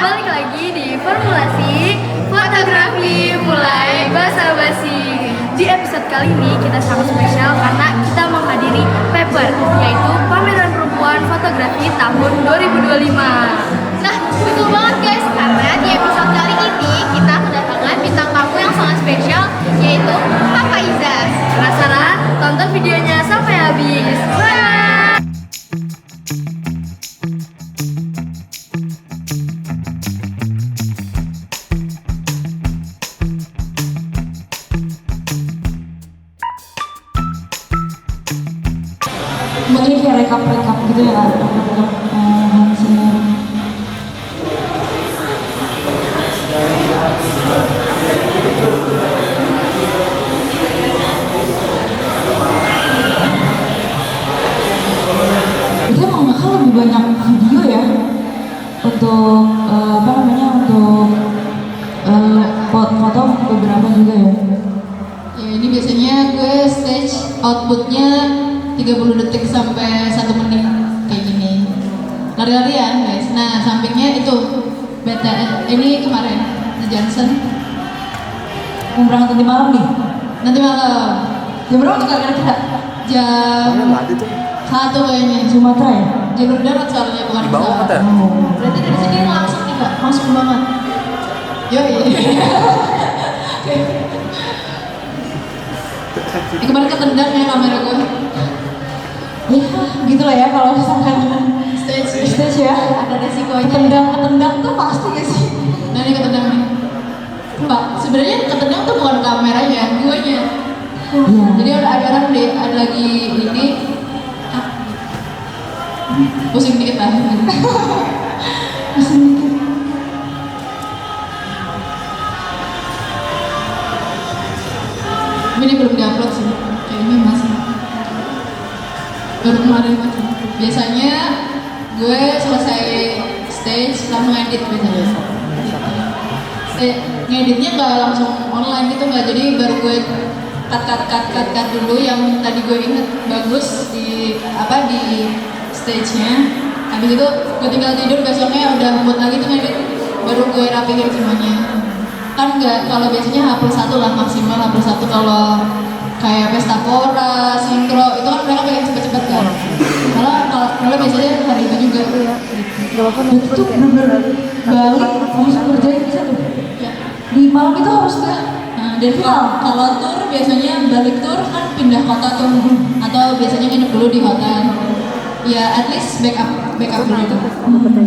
balik lagi di formulasi fotografi mulai basa-basi. Di episode kali ini kita sangat spesial karena kita menghadiri paper, yaitu pameran perempuan fotografi tahun 2025. Nah, betul banget guys, karena di episode kali ini kita kedatangan bintang tamu yang sangat spesial, yaitu Papa Izas. Penasaran? Tonton videonya sampai habis. Bye! Mungkin kayak rekap gitu ya, hasilnya. Itu emang bakal lebih banyak video ya untuk foto beberapa juga ya. Ya ini biasanya gue stage outputnya 30 detik sampai 1 menit kayak gini. Lari-larian guys. Nah sampingnya itu BTS, ini kemarin The Johnson. Mau berangkat nanti malam nih? Nanti malam Jam berapa tuh kira-kira? jam 1 kayaknya. Sumatera ya? Jalur darat soalnya bukan Di bawah pesawat. kan, Berarti dari sini langsung nih kak, langsung banget. Yoi. Ini kemarin ketendang ya kamera gue. Ya, gitulah ya kalau misalkan stage ya. Ada resikonya. Ketendang tuh pasti gak sih? Nah ini ketendang nih. Mbak, sebenarnya ketendang tuh bukan kameranya, guanya. Iya. Jadi ada orang ada lagi ini pusing dikit lah. Pusing dikit. Ini belum diupload sih, kayaknya masih baru kemarin aja. Biasanya gue selesai stage langsung edit biasanya. Ngeditnya nggak langsung online gitu nggak, jadi baru gue cut dulu yang tadi gue inget bagus di stage-nya. Habis itu gue tinggal tidur, besoknya udah mood lagi tuh ngedit, baru gue rapiin semuanya. Kan nggak, kalau biasanya H+1 lah maksimal, H+1 kalau kayak pesta pora, sinkro itu kan mereka pengen cepet-cepet kan. Kalau biasanya hari itu juga. Itu bener-bener balik langsung kerjain bisa tuh. Ya. Di malam itu harus ya. Nah, dan kalau tur biasanya balik tur kan pindah kota tuh, atau biasanya nginep dulu di hotel. Ya at least backup dulu itu.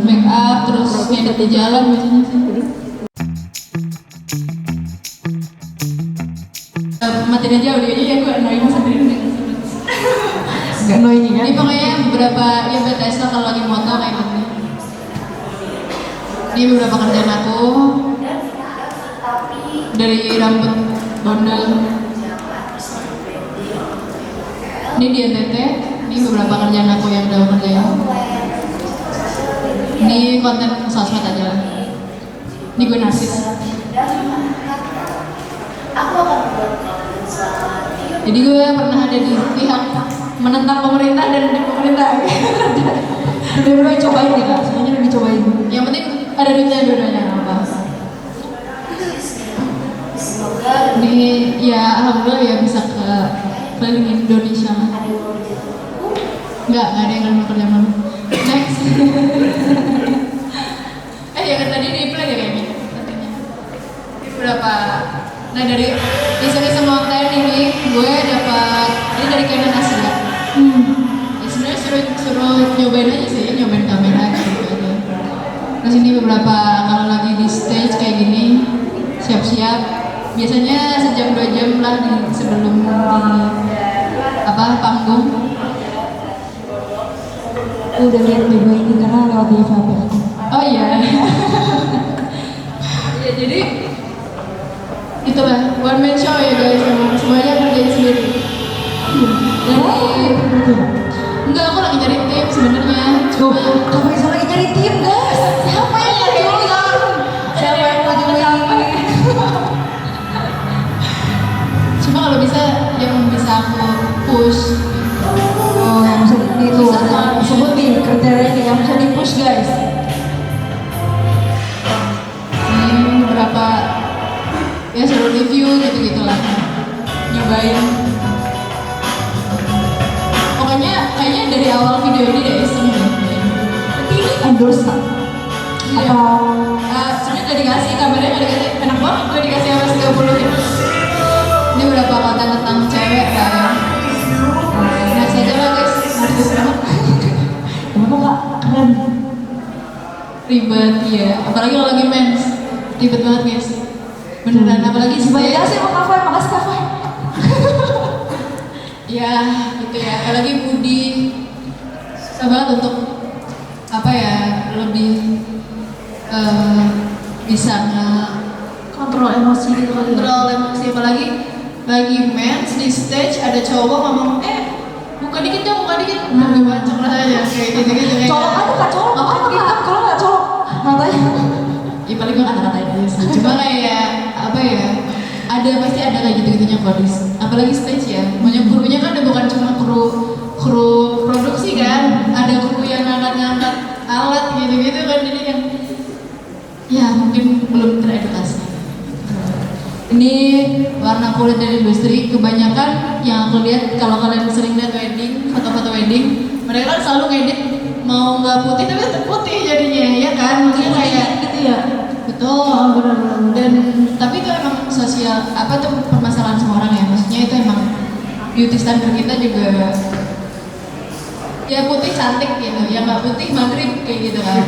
Backup terus ngedit di jalan biasanya sih. Matiin aja audionya ya, gue annoying sendiri nih. Gak annoying ya? Ini pokoknya beberapa ya BTS lah kalau lagi moto kayak gitu. Ini beberapa kerjaan aku dari rambut bondel. Ini di NTT. Ini beberapa kerjaan aku yang udah kerjain. Ini konten sosmed aja lah. Ini gue narsis. Jadi gue pernah ada di pihak menentang pemerintah dan di pemerintah. Udah cobain ya kak? Semuanya udah dicobain. Yang penting ada duitnya dua-duanya apa. Ini ya alhamdulillah ya bisa ke keliling Indonesia. Enggak ada yang mau kerja malam. Next. Yang tadi di play ya kayaknya. Ini berapa? Nah dari iseng-iseng konten ini gue dapat ini dari Canon Asia. Ya sebenarnya suruh nyobain aja sih, nyobain kamera gitu aja. Terus ini beberapa kalau lagi di stage kayak gini siap-siap. Biasanya sejam 2 jam lah sebelum panggung. Aku udah lihat video ini karena lewat di HP aku. Oh iya. Ya jadi itulah one man show ya guys, semuanya kerjain sendiri. Dari enggak, aku lagi cari tim sebenarnya. Cuma Kamu bisa lagi cari tim guys. Siapa yang mau join? Siapa yang mau join? Cuma kalau bisa yang bisa aku push. Oh, yang bisa itu. Sebutin kriterianya yang bisa di push guys. gitu lah, nyobain. Pokoknya kayaknya dari awal video ini deh iseng deh. Tapi ini endorse kan? Iya. Atau Sebenarnya nggak dikasih, kabarnya nggak dikasih. Enak banget gue dikasih sama 30 ya. Ini beberapa kata tentang cewek kan. Nah saja lah guys, narsis banget. kenapa nggak keren? Ribet ya, apalagi kalau lagi mens. Ribet banget guys. Beneran, apalagi Terima stage. kasih Pak Kafai, makasih Kafai. Ya gitu ya, apalagi Budi susah banget untuk apa ya, lebih bisa Kontrol emosi gitu kali ya. kontrol emosi, apalagi lagi mens di stage ada cowok ngomong buka dikit dong, buka dikit, lebih bancok rasanya kayak gitu kayak Colok aja kak, colok apa kak? Kalau nggak colok matanya. ya paling gue kata-katain aja sih, cuma kayak apa ya, pasti ada kayak gitu-gitunya kodis, apalagi stage ya, banyak krunya kan bukan cuma kru produksi kan, ada kru yang ngangkat-ngangkat alat gitu-gitu kan, jadi yang ya mungkin belum teredukasi. Ini warna kulit dari industri, kebanyakan yang aku lihat kalau kalian sering lihat wedding, foto-foto wedding, mereka kan selalu ngedit mau nggak putih tapi tetap putih jadinya, ya kan? Maksudnya kayak Gitu ya. betul, benar-benar. Dan tapi itu emang sosial apa tuh permasalahan semua orang ya, maksudnya itu emang beauty standard kita juga ya putih cantik gitu, yang nggak putih maghrib kayak gitu kan,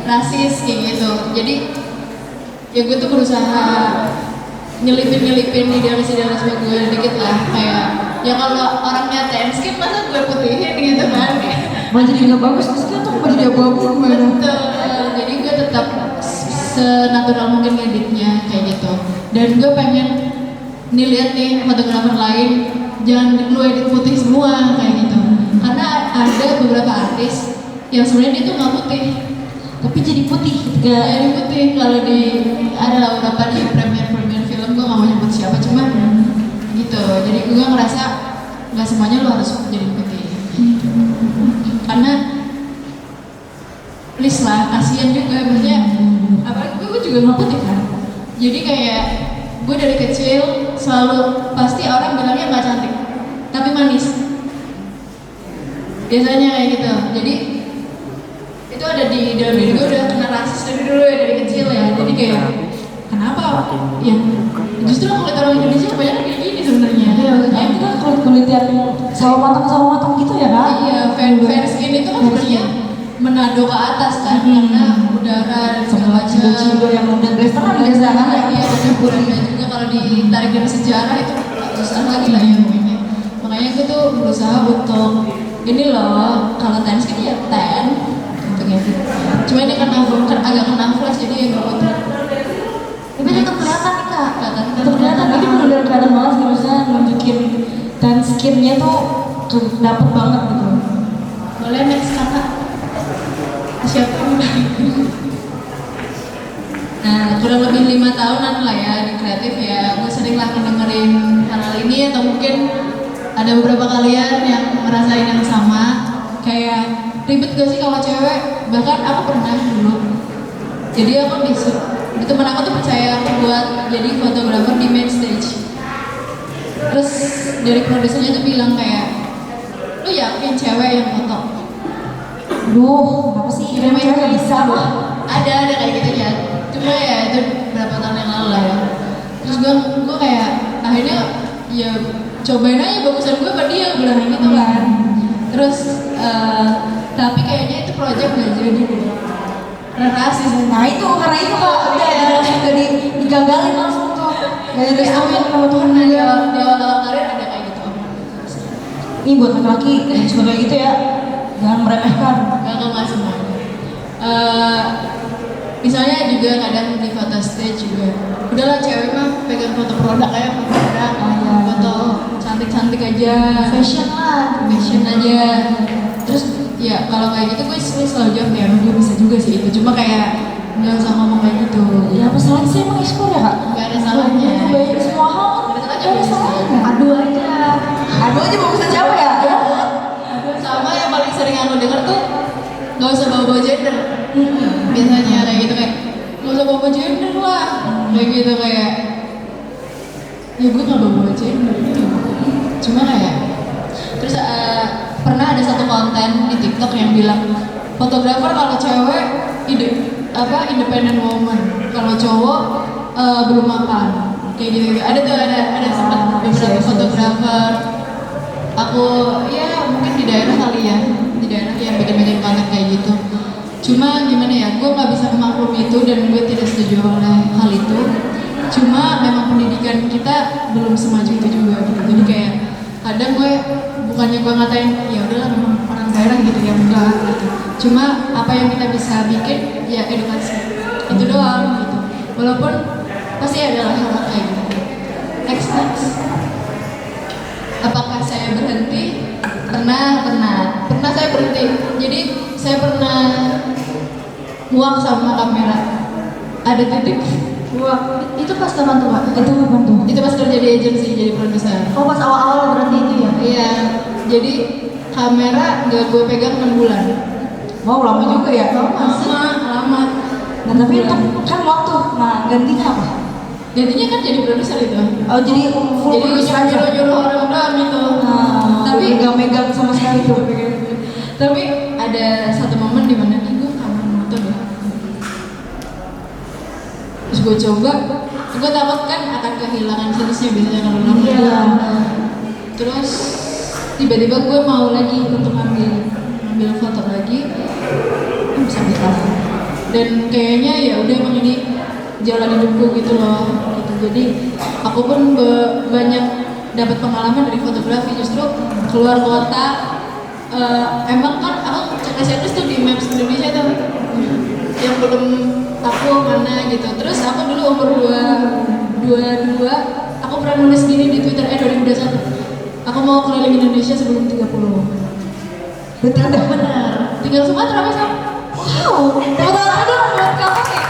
rasis kayak gitu. Jadi ya gue tuh berusaha nyelipin idealis gue dikit lah, kayak ya kalau orangnya tan skin masa gue putihin gitu kan. Malah jadi nggak bagus, meski tuh mau jadi abu-abu gimana? Betul, jadi gue tetap senatural mungkin ngeditnya kayak gitu. Dan gue pengen nih lihat nih fotografer lain jangan lu edit putih semua kayak gitu, karena ada beberapa artis yang sebenarnya dia tuh nggak putih Tapi jadi putih ketika jadi putih. Kalau di ada beberapa di premier film, gue nggak mau nyebut siapa, cuma gitu. Jadi gue ngerasa nggak semuanya lu harus jadi putih, karena please lah, kasihan juga, maksudnya apalagi gue juga nggak putih kan. Jadi kayak gue dari kecil selalu pasti orang bilangnya nggak cantik tapi manis, biasanya kayak gitu. Jadi itu ada di dalam diri gue, udah kena rasis dari dulu ya, dari kecil ya. Jadi kayak kenapa ya, justru kulit orang Indonesia kebanyakan kayak gini sebenarnya. ya, itu kan kulit yang sawo matang gitu ya kak? Iya, fair skin itu kan sebenarnya menado ke atas kan, karena udara dan segala macam. Cindo yang udah restoran biasa kan? Iya, dan juga kalau ditarik dari sejarah itu susah lagi lah ya pokoknya. Makanya gue tuh berusaha untuk ini loh, kalau tan skin ya tan untuk gitu. Cuma ini kan agak kena flash jadi ya gak putih. Tapi tetap kelihatan nih kak. Tetap kelihatan. Kelihatan. Ini benar-benar kelihatan banget sih, maksudnya nunjukin tan skinnya tuh dapet banget gitu. Boleh next kakak. Siapa? Nah, kurang lebih 5 tahunan lah ya di kreatif ya. Gue sering lah ngedengerin hal ini, atau mungkin ada beberapa kalian yang ngerasain yang sama. Kayak ribet gak sih kalau cewek? Bahkan aku pernah dulu. Jadi aku di temen aku tuh percaya aku buat jadi fotografer di main stage. Terus dari produsernya tuh bilang kayak, lu yakin cewek yang foto? Duh, kenapa sih? Ini cewek gak bisa mah. Ada kayak gitu ya, cuma ya itu berapa tahun yang lalu lah ya. Terus gue kayak akhirnya ya cobain aja bagusan gue apa dia, bilang gitu kan. Terus tapi kayaknya itu project gak jadi deh, rasis. Nah itu, karena itu kak, udah digagalin langsung tuh. Gak ada amin sama Tuhan Di juga. awal karir ada kayak gitu. Ini buat laki-laki yang suka kayak gitu ya, jangan meremehkan. Gak semua. Misalnya juga kadang di foto stage juga, udahlah cewek mah pegang foto produk aja, foto produk, foto cantik-cantik aja, Fashion lah. fashion aja. Terus ya kalau kayak gitu gue selalu jawab ya, gue bisa juga sih itu, cuma kayak nggak usah ngomong kayak gitu. Ya apa salahnya sih emang ekspor ya kak? Nggak ada salahnya. Bayar semua hal. Nggak ada salahnya, Nggak ada salahnya. Adu aja. Adu aja bagusan siapa ya? Sama yang paling sering aku denger tuh nggak usah bawa gender. Biasanya kayak gitu, kayak nggak usah bawa gender lah, kayak gitu. Kayak ya gue nggak bawa gender gitu. Cuma kayak terus pernah ada satu konten di TikTok yang bilang fotografer kalau cewek independent woman, kalau cowok belum makan kayak gitu. Ada tuh ada sempat beberapa fotografer. Aku ya mungkin di daerah kali ya, di daerah yang bikin konten kayak gitu. Cuma gimana ya, gue nggak bisa memaklumi itu dan gue tidak setuju oleh hal itu. Cuma memang pendidikan kita belum semaju itu juga gitu. Jadi kayak kadang gue bukannya gue ngatain ya udahlah memang orang daerah gitu ya, enggak gitu. Cuma apa yang kita bisa bikin ya edukasi itu doang gitu. Walaupun pasti ada hal-hal kayak gitu. Next. Apakah saya berhenti? Pernah saya berhenti. Jadi saya pernah muak sama kamera. Ada titik muak. Itu pas kapan tuh, Pak? Itu kapan tuh? Itu pas kerja di agensi jadi produser. Oh, pas awal-awal berarti itu ya? Iya. Jadi kamera gak gue pegang 6 bulan. Wow, lama juga ya? Lama. Nah, tapi itu kan waktu. Nah, gantinya apa? Gantinya kan jadi produser itu. Oh, jadi full Jadi producer aja? nyuruh orang doang gitu. Tapi megang-megang sama sekali tuh. Tapi ada satu momen di mana nih gue kangen motor deh. Terus gue coba, gue takut kan akan kehilangan seriesnya biasanya kalau lama. Iya. Terus tiba-tiba gue mau lagi untuk ambil foto lagi, bisa ditahan. Dan kayaknya ya udah emang ini jalan hidupku gitu loh. Gitu. Jadi aku pun banyak dapat pengalaman dari fotografi, justru keluar kota. Emang kan aku cek SMS tuh di Maps Indonesia tuh yang belum aku mana gitu. Terus aku dulu umur 22 aku pernah nulis gini di Twitter 2021 aku mau keliling Indonesia sebelum 30. Berarti udah Benar. Tinggal Sumatera besok. wow, tepuk tangan dong buat kamu nih.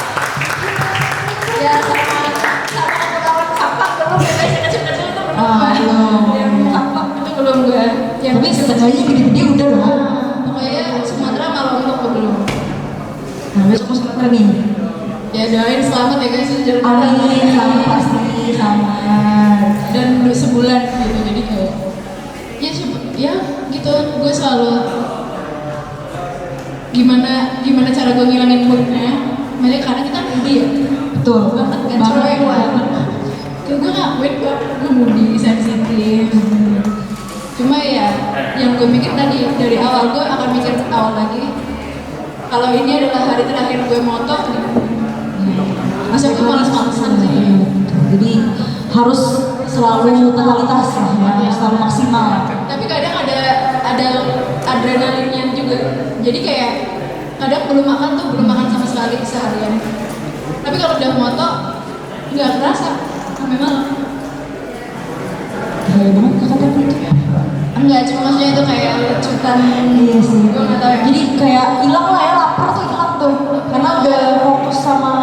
Ya sama kawan Sampang belum ya guys, kecil-kecil itu belum. Belum. Yang Sampang itu belum gue. Yang Tapi setengahnya gede-gede udah loh. pokoknya Sumatera malah untuk belum. Nah, besok ke Sumatera nih. Ya doain selamat ya guys jalan. Amin, sama pasti, sama. Dan sebulan gitu, jadi kayak ya gitu gue selalu gimana cara gue ngilangin moodnya. Makanya karena kita moody ya, Betul. banget kan Banget. cewek banget. Kayak gue ngakuin gue moody, sensitif. Cuma ya yang gue mikir tadi dari awal, gue akan mikir awal lagi kalau ini adalah hari terakhir gue moto, masa gue malas-malasan sih. Jadi harus selalu totalitas lah ya, selalu maksimal. Tapi kadang ada adrenalinnya juga. Jadi kayak kadang belum makan sama sekali seharian. Tapi kalau udah moto nggak kerasa sampai malam. Kayak banget kata itu. Enggak, cuma maksudnya itu kayak lecutan. Iya sih. Gue nggak tahu ya. Jadi kayak hilang lah ya, lapar tuh hilang tuh. Karena udah fokus sama.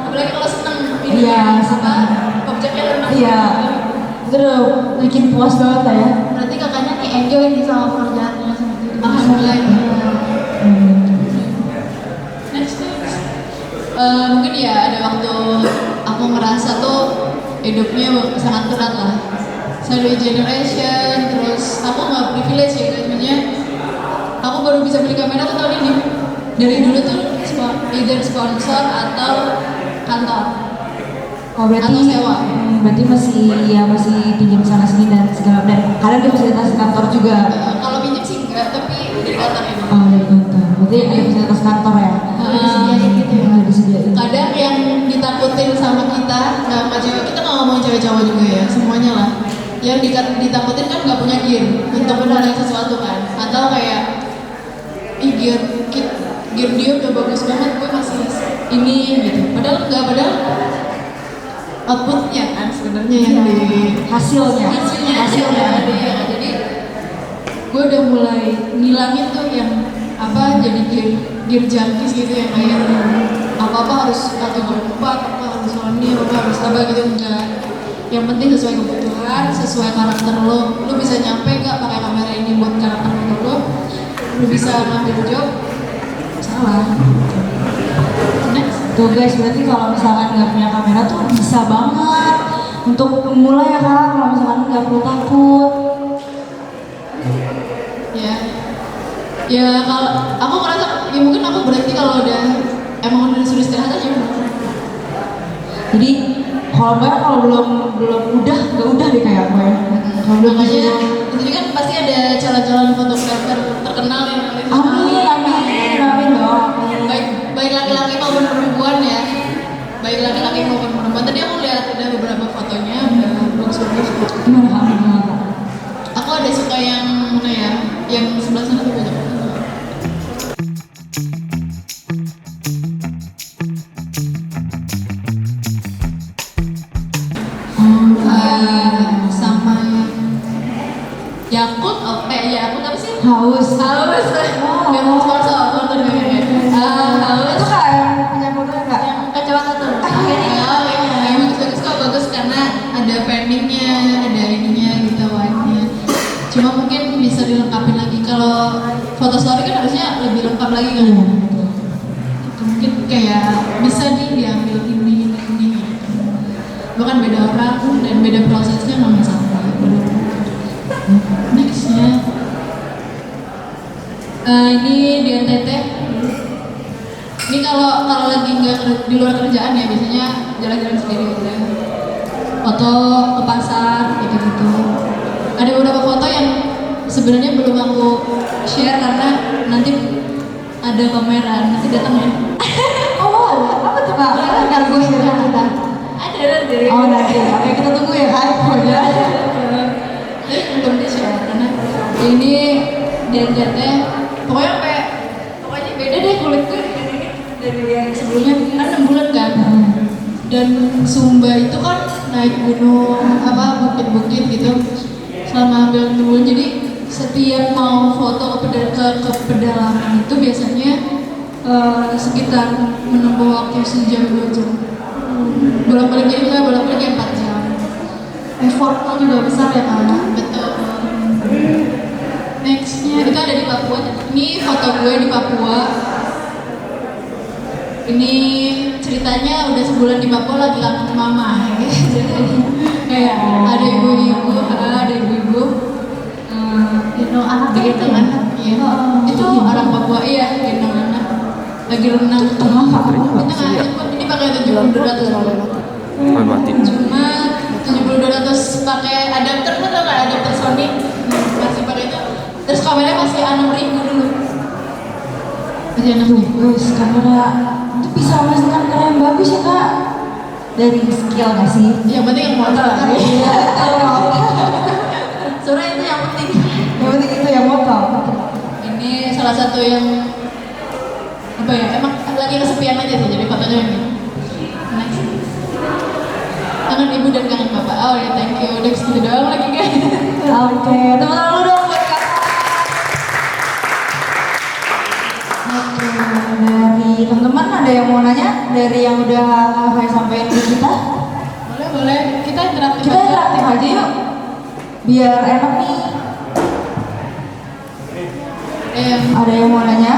Apalagi kalau seneng Iya, seneng. objeknya renang. Iya. Itu udah bikin puas banget lah ya. Berarti kakaknya nih enjoy nih sama pekerjaannya sendiri. Alhamdulillah. Hmm. Next. Mungkin ya ada waktu aku ngerasa tuh hidupnya sangat berat lah. Sandwich generation, terus aku nggak privilege ya guys, maksudnya aku baru bisa beli kamera tuh tahun ini. Dari dulu tuh either sponsor atau kantor. Oh berarti Atau sewa. Berarti masih pinjam sana sini dan segala, dan kalian ada fasilitas kantor juga. Kalau pinjam sih enggak, tapi dari kantor ini. Oh dari kantor. Berarti ada fasilitas kantor ya. Disediain gitu ya. Disediain. Kadang yang ditakutin sama kita, nggak cewek, kita nggak ngomongin cewek-cewek juga ya, semuanya lah. Yang ditakutin kan nggak punya gear untuk mulai sesuatu kan, atau kayak gear dia udah bagus banget, gue masih ini gitu. Padahal enggak, padahal outputnya kan sebenarnya yang di hasilnya. Jadi gue udah mulai ngilangin tuh yang jadi gear junkies gitu, yang kayak apa harus 1.4, apa harus Sony, apa harus apa gitu, enggak. Yang penting sesuai kebutuhan, sesuai karakter lo bisa nyampe gak pakai kamera ini buat karakter lo bisa ngambil job, salah. Next. Tuh guys, berarti kalau misalkan nggak punya kamera tuh bisa banget untuk pemula ya kak, kalau misalkan nggak perlu takut. Ya kalau aku ngerasa ya mungkin aku berarti kalau udah emang udah disuruh istirahat aja. Jadi kalau belum udah nggak udah deh kayak aku ya. Kalau belum Makanya di sini kan pasti ada calon-calon fotografer terkenal yang amin dong. baik laki-laki maupun perempuan ya. Baik laki-laki maupun perempuan. Tadi aku lihat ada beberapa fotonya udah bagus-bagus. Gimana kak? Aku ada suka yang mana ya? Yang sebelah sana tuh banyak. Sama Yakult, Yakult apa sih? Haus. Yang sponsor kayaknya. Haus. Itu kak yang punya foto kak? Yang kacamata tuh. Yang bagus-bagus kok, bagus karena ada pendingnya, ada ininya gitu white-nya. Cuma mungkin bisa dilengkapi lagi. Kalau foto story kan harusnya lebih lengkap lagi kan. Mungkin kayak bisa nih diambil ini. Bahkan beda orang dan beda prosesnya nggak masalah. Nextnya, ini di NTT. Ini kalau lagi nggak di luar kerjaan ya biasanya jalan-jalan sendiri udah. Foto ke pasar gitu. Ada beberapa foto yang sebenarnya belum aku share karena nanti ada pameran, nanti datang ya. Oh, apa tuh kak? Ntar gue share kita. Ada nanti. Oh nanti, oke kita tunggu ya kak. Belum di share karena ini dan pokoknya beda deh kulit gue dari yang sebelumnya kan 6 bulan kan. Dan Sumba itu kan naik gunung bukit-bukit gitu selama hampir 6 bulan. Jadi setiap mau foto ke pedalaman itu biasanya sekitar menempuh waktu sejam 2 jam. Bolak-balik jadi misalnya bolak-balik ya 4 jam. Effortnya juga besar ya kan? Betul. Nextnya itu ada di Papua. Ini foto gue di Papua. Ini ceritanya udah sebulan di Papua lagi kangen mama. Kayak ada ibu-ibu. Gendong anak gitu kan? Iya. Itu orang Papua gendong anak. Lagi renang. Ini pakai 7200. Cuma 7200 pakai adapter tuh atau nggak adapter Sony masih pakai itu. Terus kameranya masih 6000 dulu. Masih 6000. Terus kamera itu bisa menghasilkan kamera yang bagus ya kak. Dari skill nggak sih? Yang penting yang motor lah. Iya. Soalnya itu yang penting. Yang penting itu yang motor. Ini salah satu yang emang lagi kesepian aja sih jadi fotonya ini. Next. Kangen ibu dan kangen bapak. Oh ya thank you. Udah segitu doang lagi guys. Oke, teman-teman lu dong buat kakak. Oke, dari teman-teman ada yang mau nanya dari yang udah saya sampaikan ke kita? Boleh. Kita interaktif Kita interaktif aja yuk, biar enak nih. Ada yang mau nanya?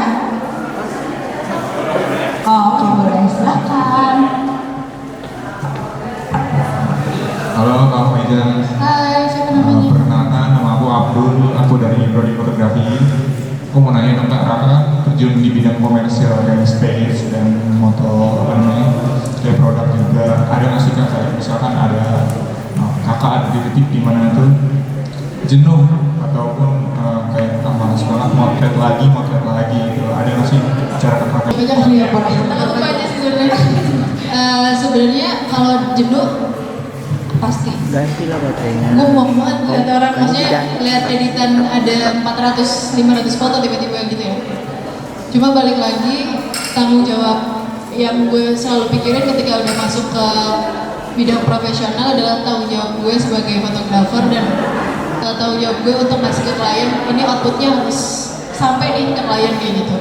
Oh, oke boleh, silakan. Halo Kak Faizan. Hai, siapa namanya? Perkenalkan, nama aku Abdul, aku dari Prodi Fotografi. Aku mau nanya dong Kak, Kakak kan terjun di bidang komersial dan stage dan moto kayak produk juga. Ada nggak sih Kak, kayak misalkan ada Kakak ada di titik di mana itu jenuh ataupun kayak malas banget motret lagi gitu. Ada nggak sih cara Kakak? Aku aja sih sebenarnya. Sebenarnya kalau jenuh pasti. Gantilah baterainya. Gue muak banget lihat orang, maksudnya lihat editan ada 400-500 foto tiba-tiba gitu ya. Cuma balik lagi tanggung jawab yang gue selalu pikirin ketika udah masuk ke bidang profesional adalah tanggung jawab gue sebagai fotografer dan tanggung jawab gue untuk ngasih ke klien ini outputnya harus sampai nih ke klien kayak gitu.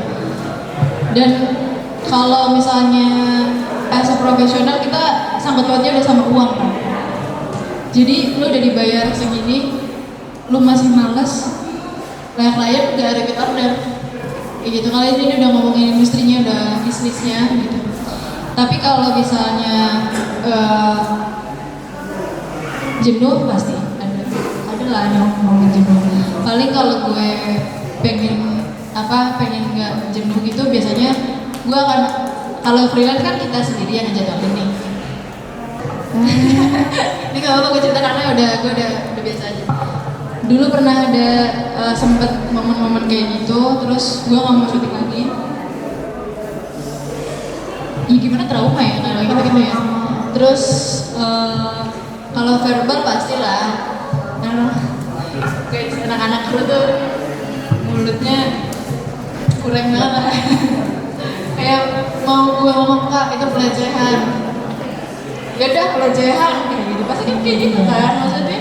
Dan kalau misalnya as a profesional kita sangkut pautnya udah sama uang kan. Jadi lu udah dibayar segini, lu masih males, klien gak repeat order. Kayak gitu, kalian ini udah ngomongin industrinya, udah bisnisnya gitu. Tapi kalau misalnya jenuh pasti ada lah momen jenuh. Paling kalau gue pengen nggak jenuh gitu, biasanya gue akan, kalau freelance kan kita sendiri yang ngejadwalin nih. Ini gak apa-apa gue cerita karena gue udah biasa aja. Dulu pernah ada sempet momen-momen kayak gitu, terus gue nggak mau syuting lagi. Ya gimana, trauma ya kalau gitu ya. Terus kalau verbal pastilah, guys, anak-anak dulu tuh mulutnya kurang banget lah. Kayak mau gue ngomong, Kak itu pelecehan, ya udah pelecehan kayak gitu, pasti kan kayak gitu kan maksudnya.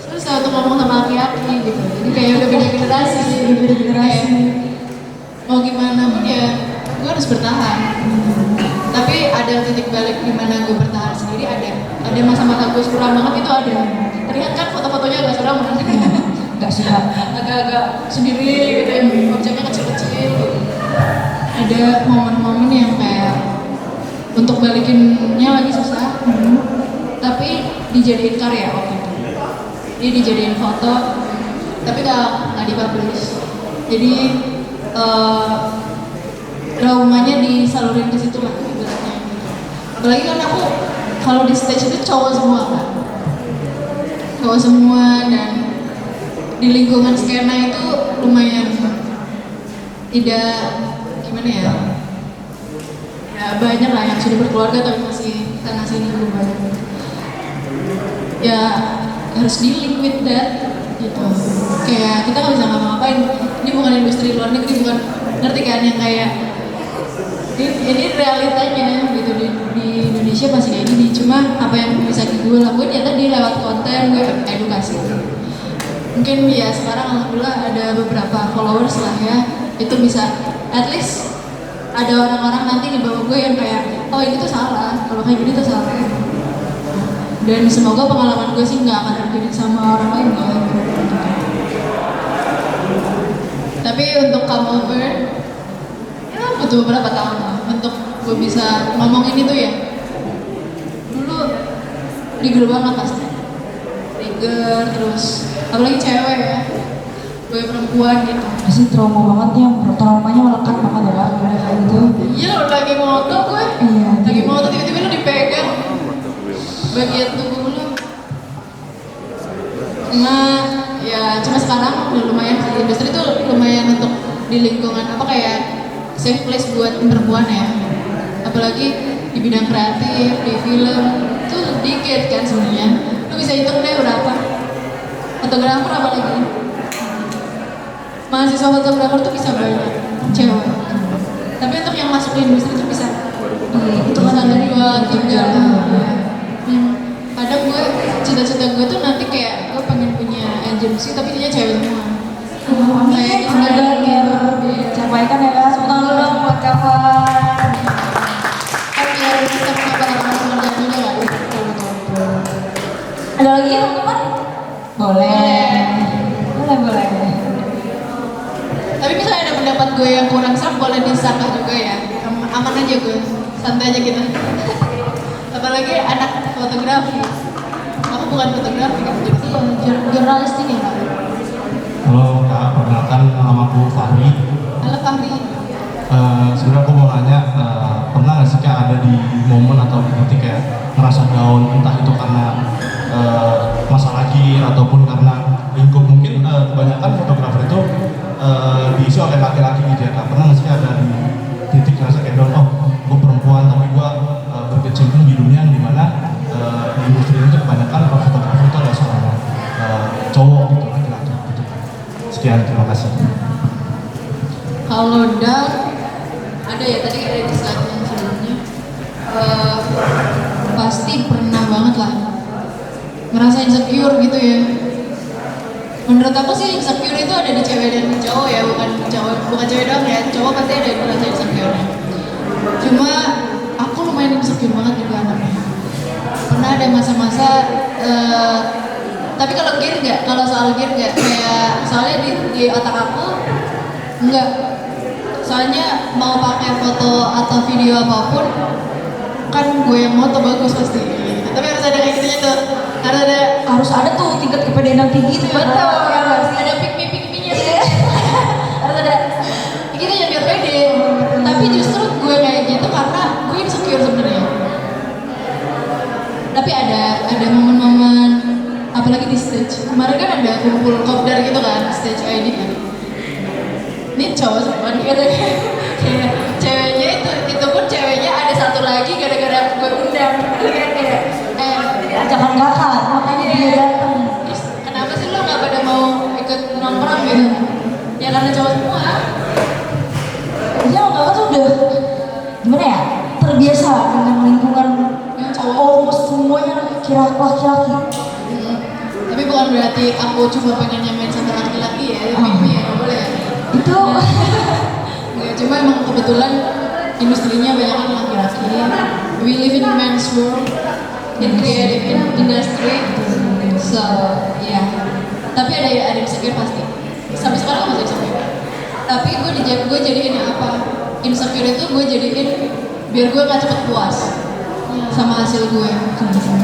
Susah untuk ngomong sama laki-laki gitu, jadi kayak udah beda generasi. Mau gimana pun ya gue harus bertahan. Tapi ada titik balik dimana gue bertahan sendiri, ada masa-masa gue suram banget itu ada. Terlihat kan foto-fotonya agak suram kan? Nggak suka. Agak sendiri gitu, yang objeknya kecil-kecil gitu. Ada momen-momen yang kayak untuk balikinnya lagi susah, tapi dijadiin karya waktu itu. Ini dijadiin foto, tapi nggak dipublish. Jadi traumanya disalurin ke situ lah ibaratnya. Apalagi kan aku kalau di stage itu cowok semua kan, cowok semua, dan di lingkungan skena itu lumayan tidak gimana ya, ya banyak lah yang sudah berkeluarga tapi masih sana sini belum banyak. Ya harus dealing with that gitu. Kayak kita nggak bisa ngapa-ngapain. Ini bukan industri luar negeri, bukan, ngerti kan, yang kayak ini realitanya gitu di Indonesia masih kayak gini. Cuma apa yang bisa gue lakuin ya tadi lewat konten gue edukasi. Mungkin ya sekarang alhamdulillah ada beberapa followers lah ya, itu bisa at least ada orang-orang nanti di bawah gue yang kayak, oh ini tuh salah, kalau kayak gini tuh salah. Dan semoga pengalaman gue sih nggak akan terjadi sama orang lain ya. Tapi untuk come over ya butuh beberapa tahun lah untuk gue bisa ngomong ini tuh ya. Dulu trigger banget pasti, trigger terus, apalagi cewek ya, gue perempuan gitu. Pasti trauma banget ya, traumanya melekat banget ya Kak, udah kayak gitu. Iya, lagi moto gue, Iya, lagi moto tiba-tiba lu dipegang bagian tubuh lu. Nah, ya cuma sekarang udah lumayan sih, industri tuh lumayan untuk di lingkungan apa kayak safe place buat perempuan ya. Apalagi di bidang kreatif, di film tuh dikit kan sebenarnya. Lu bisa hitung deh berapa fotografer apalagi. Mahasiswa fotografer tuh bisa banyak cewek. Tapi untuk yang masuk ke industri tuh bisa itu kan ada 2, 3. Kadang gue cita-cita gue tuh nanti kayak gue pengen punya agency tapi isinya cewek semua. Amin, semoga tercapaikan ya Kak. Semoga dulu dong buat kapan. Kan biar bisa menambah teman-teman juga kan. Ada lagi teman-teman? Boleh. Tapi misalnya ada pendapat gue yang kurang serap boleh disangka juga ya. Aman aja gue, santai aja kita. Apalagi anak fotografi. Aku bukan fotografi kan, jadi jurnalistik ya Kak. Halo Kak, perkenalkan nama aku Fahri. Halo Fahri. Sebenarnya aku mau nanya, pernah nggak sih Kak ada di momen atau di titik kayak ngerasa down, entah itu karena masalah gear ataupun karena lingkup, mungkin kebanyakan fotografer itu diisi oleh laki-laki gitu ya Kak. Pernah nggak sih ada di titik ngerasa kayak down, oh gue perempuan tapi gue berkecimpung di dunia yang dimana di industri itu kebanyakan fotografer itu adalah seorang cowok gitu, laki-laki gitu. Sekian, terima kasih. Kalau down ada ya, tadi ada di slide yang sebelumnya. Pasti pernah banget lah ngerasa insecure gitu ya. Menurut aku sih insecure itu ada di cewek dan di cowok ya, bukan cewek doang ya, cowok pasti ada yang ngerasa insecure. Cuma aku lumayan insecure banget juga anaknya. Pernah ada masa-masa tapi kalau gear enggak, kalau soal gear enggak, kayak soalnya di otak aku enggak. Soalnya mau pakai foto atau video apapun kan gue yang moto bagus pasti gitu. tapi harus ada kayak gitunya tuh, Harus ada tuh tingkat kepedean yang tinggi itu ya. betul, Ya nggak sih? ada pick-me-nya harus ada gitu ya biar pede. Tapi justru gue kayak gitu karena gue insecure sebenarnya. Tapi ada momen-momen apalagi di stage kemarin kan ada kumpul kopdar gitu kan, stage ID kan. Ini cowok semua nih katanya, kayak ceweknya itu pun ceweknya ada satu lagi gara-gara gue undang kayak Ajakan kakak, makanya dia datang. terus kenapa sih lo nggak pada mau ikut nongkrong gitu? Ya karena cowok semua. Iya, kakak tuh udah gimana ya? Terbiasa dengan lingkungan Yang cowok. almost semuanya kira laki-laki. Tapi bukan berarti aku cuma pengen nyamain sama laki-laki ya, tapi ya nggak boleh ya. Itu Nggak, cuma emang kebetulan industrinya banyak kan laki-laki. We live in a man's world, in creative industry. So, ya. Tapi ada insecure pasti. Sampai sekarang masih insecure. Tapi gue jadiin apa? Insecure itu gue jadiin biar gue nggak cepet puas sama hasil gue.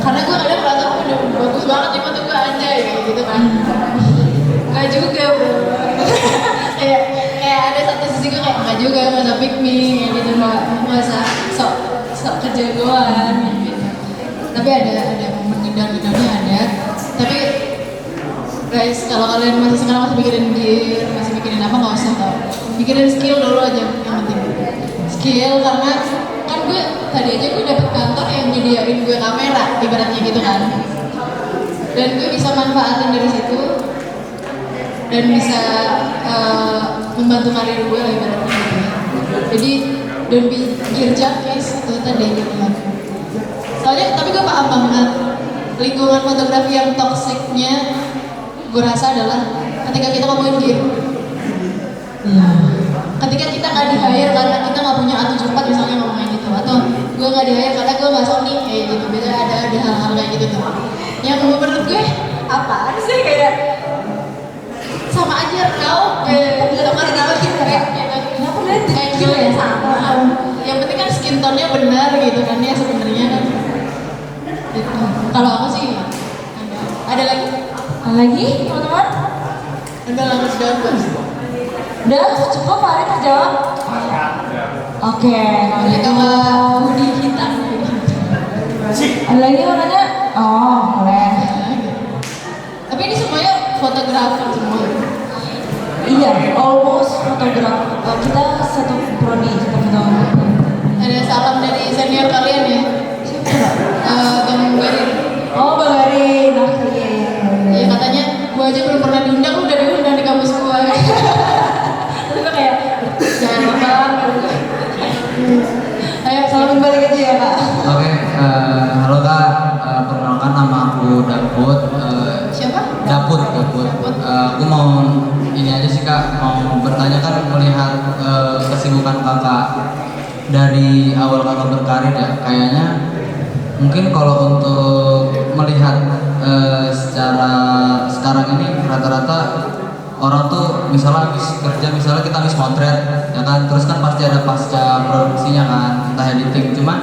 Karena gue kadang merasa udah bagus banget nih foto gue anjay kayak gitu kan. Nggak juga bro. kayak ada satu sisi gue kayak nggak juga, nggak usah pick me kayak gitu, nggak usah sok kejagoan gitu. Tapi ada momen ngedar-ngedarnya ada. Tapi guys, kalau kalian sekarang masih mikirin gear, masih mikirin apa, nggak usah tau. Mikirin skill dulu aja yang penting. Skill karena kan gue tadi aja gue dapet kantor yang nyediain gue kamera ibaratnya gitu kan. Dan gue bisa manfaatin dari situ dan bisa membantu karir gue lah ibaratnya gitu. Jadi don't be gear junkies itu tadi gitu kan. Soalnya tapi gue paham banget lingkungan fotografi yang toksiknya gue rasa adalah ketika kita ngomongin gear. Ketika kita nggak di hire karena kita nggak punya A74 misalnya ngomongin gitu, atau gue nggak di hire karena gue nggak Sony kayak gitu, biasanya ada hal-hal kayak gitu tuh. Yang menurut gue apaan sih, kayak sama aja kau sama kenapa gitu kayak kenapa lihat angle-nya sama. Yang penting kan skin tone-nya benar gitu kan ya sebenarnya kan. Gitu. Kalau aku sih ada lagi teman-teman? ada langsung dapat. Udah cukup Pak Arif terjawab? Oke, Oleh kalau Budi hitam. ada lagi mau nanya? Oh, boleh. Tapi ini semuanya fotografer semua. Iya, almost fotografer. Kita satu prodi, satu fotografer. Ada salam dari senior kalian ya. Bang Garin. Oh, Bang Garin, oke. Iya katanya gua aja belum pernah diundang, lu udah diundang di kampus gua. Terus gua kayak jangan lupa. Ayo salam balik aja ya Kak. Oke, halo Kak, perkenalkan nama aku Daput. Siapa? Daput. Aku mau ini aja sih Kak, mau bertanya kan melihat kesibukan Kakak dari awal Kakak berkarir ya, kayaknya mungkin kalau untuk melihat secara sekarang ini rata-rata orang tuh misalnya habis kerja, misalnya kita habis motret ya kan, terus kan pasti ada pasca produksinya kan, entah editing, cuma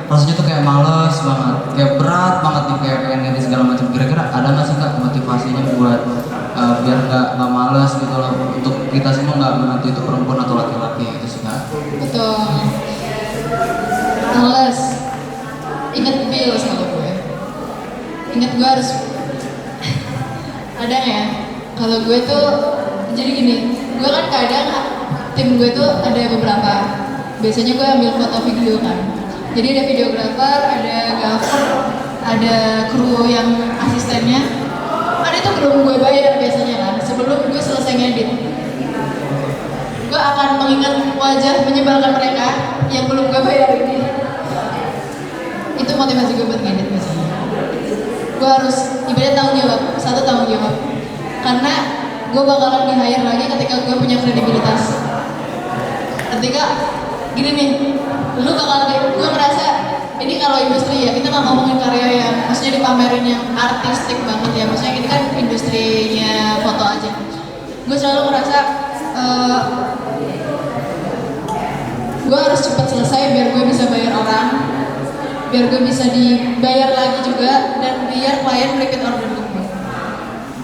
rasanya tuh kayak males banget, kayak berat banget nih, kayak pengen ganti segala macam. Kira-kira ada nggak sih Kak motivasinya buat biar nggak males gitu loh, untuk kita semua nggak menentu itu perempuan atau laki-laki gitu sih Kak. Betul. Males. Ingat bills kalau gue. Ingat gue harus ada ya. Kalau gue tuh jadi gini, gue kan kadang tim gue tuh ada beberapa. Biasanya gue ambil foto video kan. Jadi ada videografer, ada gaffer, ada kru yang asistennya. Ada tuh belum gue bayar biasanya kan. Sebelum gue selesai ngedit, gue akan mengingat wajah menyebalkan mereka yang belum gue bayar ini. Itu motivasi gue buat ngedit biasanya. Gue harus ibarat tanggung jawab. Karena gue bakalan di hire lagi ketika gue punya kredibilitas. Ketika gini nih, lu bakal gue ngerasa ini kalau industri ya, kita nggak ngomongin karya yang maksudnya dipamerin yang artistik banget ya, maksudnya ini kan industrinya foto aja. Gue selalu ngerasa gue harus cepat selesai biar gue bisa bayar orang, biar gue bisa dibayar lagi juga, dan biar klien repeat order ke gue.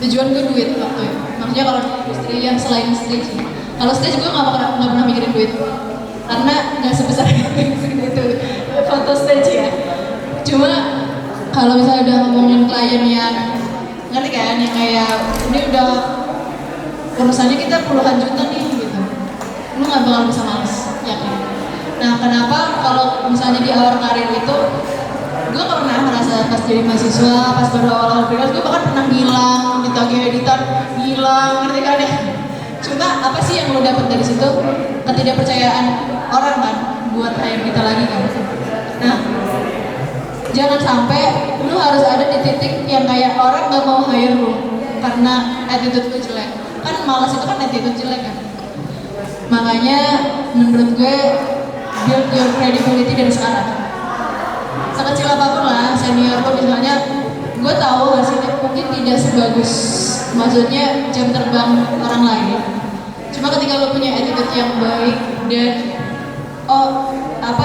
Tujuan gue duit waktu itu. Maksudnya kalau di industri yang selain stage, kalau stage gue nggak pernah mikirin duit, karena nggak sebesar itu foto stage ya. Cuma kalau misalnya udah ngomongin klien yang ngerti kan, yang kayak ini udah urusannya kita puluhan juta nih gitu, lu nggak bakal bisa males, yakin. Nah, kenapa kalau misalnya di awal karir itu, gue pernah merasa pas jadi mahasiswa, pas baru awal-awal freelance, gue bahkan pernah ngilang, ditagih editan, ngilang, ngerti kan ya? Cuma apa sih yang lo dapet dari situ? Ketidakpercayaan orang kan, buat hire kita lagi kan. Nah, jangan sampai lu harus ada di titik yang kayak orang gak mau hire lu karena attitude lu jelek. Kan malas itu kan attitude jelek kan. Makanya menurut gue, build your credibility dari sekarang. Sekecil apapun lah, senior lo misalnya, gue tahu hasilnya mungkin tidak sebagus, maksudnya jam terbang orang lain. Cuma ketika lo punya attitude yang baik dan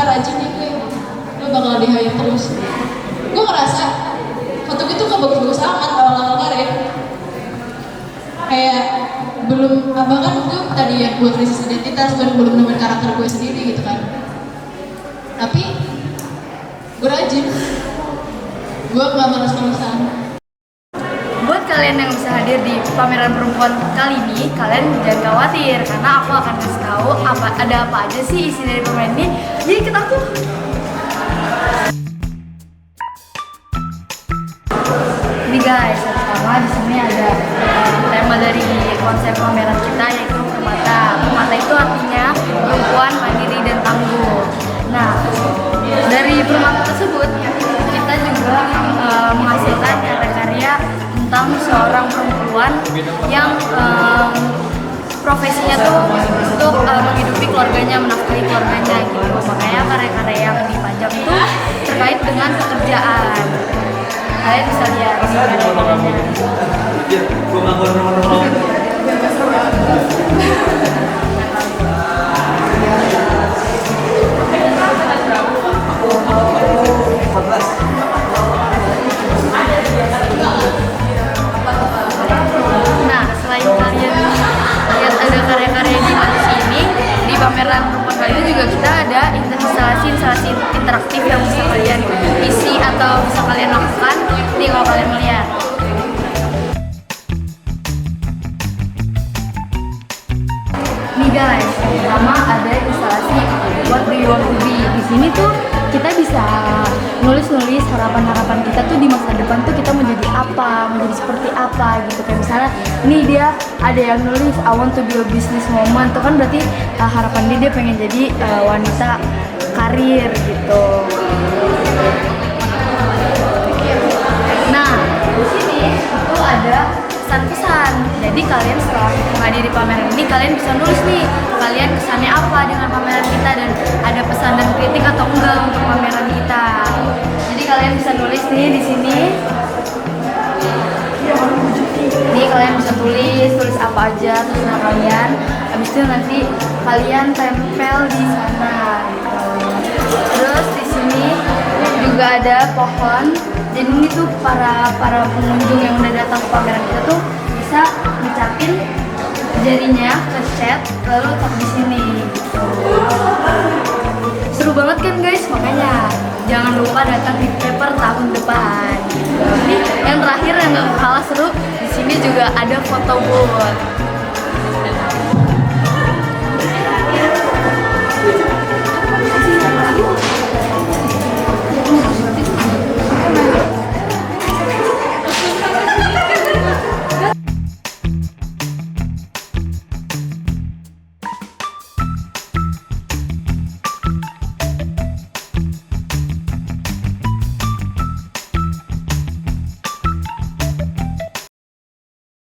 rajin nih gue, lo bakal di-hire terus. Gue ngerasa foto gue tuh gak bagus-bagus amat awal-awal karir. Kayak belum, bahkan gue tadi yang buat krisis identitas, gue belum nemuin karakter gue sendiri gitu kan. Tapi gue rajin, gue gak malas-malasan. Buat kalian yang bisa hadir di pameran perempuan kali ini, kalian jangan khawatir karena aku akan kasih tahu ada apa aja sih isi dari pameran ini. Jadi ikut aku. Ini guys, pertama di sini ada tema dari konsep pameran kita, yaitu Permata. Permata itu artinya perempuan mandiri dan tangguh. Nah, dari Permata tersebut kita juga menghasilkan karya-karya tentang seorang perempuan yang profesinya tuh untuk menghidupi keluarganya, menafkahi keluarganya gitu. Makanya karya-karya yang dipajang itu terkait dengan pekerjaan. Kalian bisa lihat di karyanya. Nah, selain kalian lihat ada karya-karya di sini, di pameran perempuan kali ini juga kita ada instalasi interaktif yang bisa kalian isi atau bisa kalian lakukan nih kalau kalian melihat. Nih guys, pertama ada instalasi What Do You Want To Be. Di sini tuh kita bisa nulis-nulis harapan-harapan kita tuh di masa depan tuh kita mau jadi apa, mau jadi seperti apa gitu. Kayak misalnya, ini dia ada yang nulis I want to be a businesswoman, tuh kan berarti harapan dia pengen jadi wanita karir gitu. Nah, di sini itu ada pesan-pesan. Jadi kalian setelah menghadiri pameran ini, kalian bisa nulis nih, kalian kesannya apa dengan pameran kita dan ada pesan dan kritik atau enggak untuk pameran kita. Jadi kalian bisa nulis nih di sini. Nih kalian bisa tulis apa aja terserah kalian. Habis itu nanti kalian tempel di sana. Terus di sini juga ada pohon. Jadi ini tuh para pengunjung yang udah datang ke pameran kita tuh bisa ngecapin jarinya ke cat lalu letak di sini. Seru banget kan guys, makanya jangan lupa datang di paper tahun depan. Ini yang terakhir yang gak kalah seru, di sini juga ada foto booth.